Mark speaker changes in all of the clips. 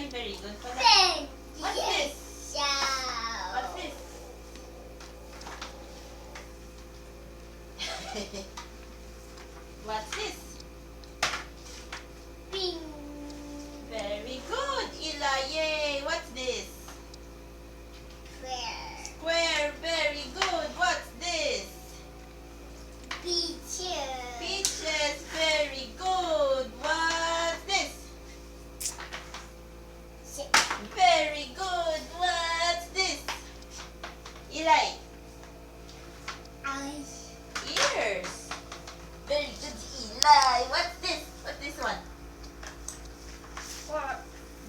Speaker 1: very good. What's
Speaker 2: Yes.
Speaker 1: this? What's this? What's this?
Speaker 2: Pink.
Speaker 1: Very good, Eli. Yay. What's this?
Speaker 2: Square.
Speaker 1: Square. Very good. What's this?
Speaker 2: Peaches.
Speaker 1: Peaches. Very good. What's this? Very good. What's this? Eli.
Speaker 2: Eyes.
Speaker 1: Ears. Very good, Eli. What's this? What's this one?
Speaker 2: Fork.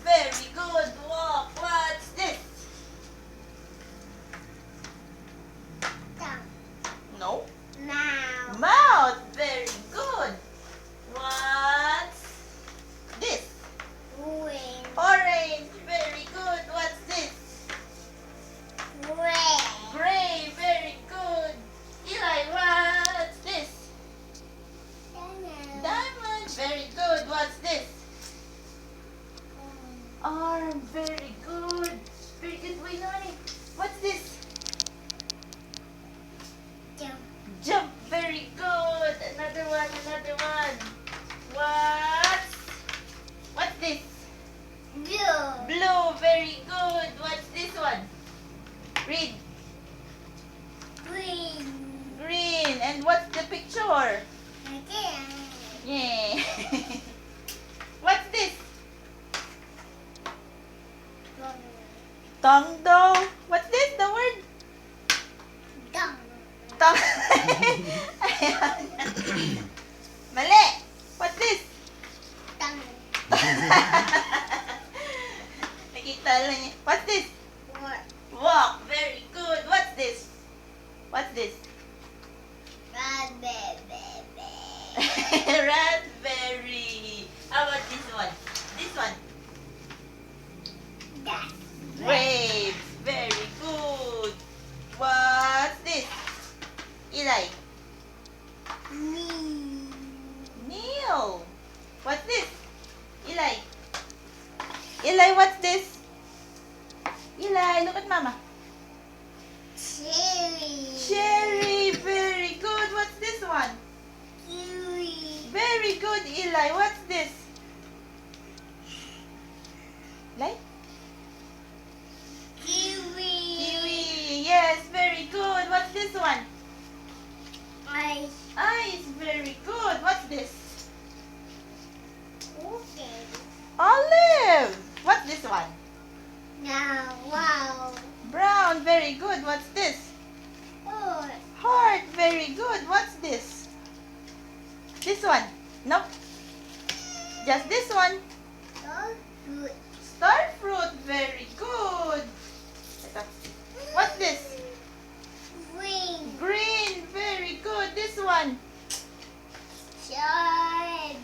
Speaker 1: Very good. Walk. What's this?
Speaker 2: Tongue.
Speaker 1: No.
Speaker 2: Mouth.
Speaker 1: Mouth. Very good. What's this?
Speaker 2: Wing.
Speaker 1: Orange. Very good. What's this?
Speaker 2: Red.
Speaker 1: Gray. Very good. Eli, what's this? Diamond. Very good. What's this? Arm. Very good. Very good. Wait, Nani. What's this?
Speaker 2: Jump.
Speaker 1: Jump. Very good. Another one. Another one. What's this?
Speaker 2: Blue.
Speaker 1: Blue. Very good. What's this one? Read.
Speaker 2: Green.
Speaker 1: Green. And what's the picture?
Speaker 2: Again.
Speaker 1: Yeah. What's this? Tongue daw. What's this? The word?
Speaker 2: Dung.
Speaker 1: Tongue. Ayan. Mali. What's this?
Speaker 2: Tongue.
Speaker 1: Nakita lang niya. What's this?
Speaker 2: Fork.
Speaker 1: Walk. Very good. What's this? What's this?
Speaker 2: Raspberry.
Speaker 1: Raspberry. How about this one? This one.
Speaker 2: That's
Speaker 1: Grapes. Very good. What's this? Eli.
Speaker 2: me.
Speaker 1: Neil. What's this? Eli. Eli, what's this? Eli, look at mama.
Speaker 2: Cherry.
Speaker 1: Cherry. Very good. What's this one?
Speaker 2: Kiwi.
Speaker 1: Very good, Eli. What's this? Eli?
Speaker 2: Kiwi.
Speaker 1: Kiwi. Yes, very good. What's this one?
Speaker 2: Ice.
Speaker 1: Ice. Very good. What's this?
Speaker 2: Okay.
Speaker 1: Olive. What's this one?
Speaker 2: Now, wow.
Speaker 1: Brown. Very good. What's this?
Speaker 2: Oh,
Speaker 1: Heart. Very good. What's this? This one. Nope. Just this one.
Speaker 2: so good.
Speaker 1: Star fruit. Very good. Ito. What's this?
Speaker 2: Green.
Speaker 1: Green. Very good. This one.
Speaker 2: Strawberry.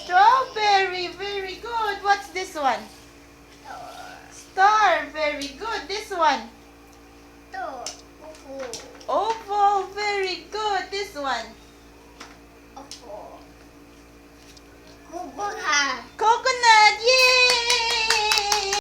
Speaker 1: Strawberry. Very good. What's this one? Star. Very good. This one. Oval. Very good. This one.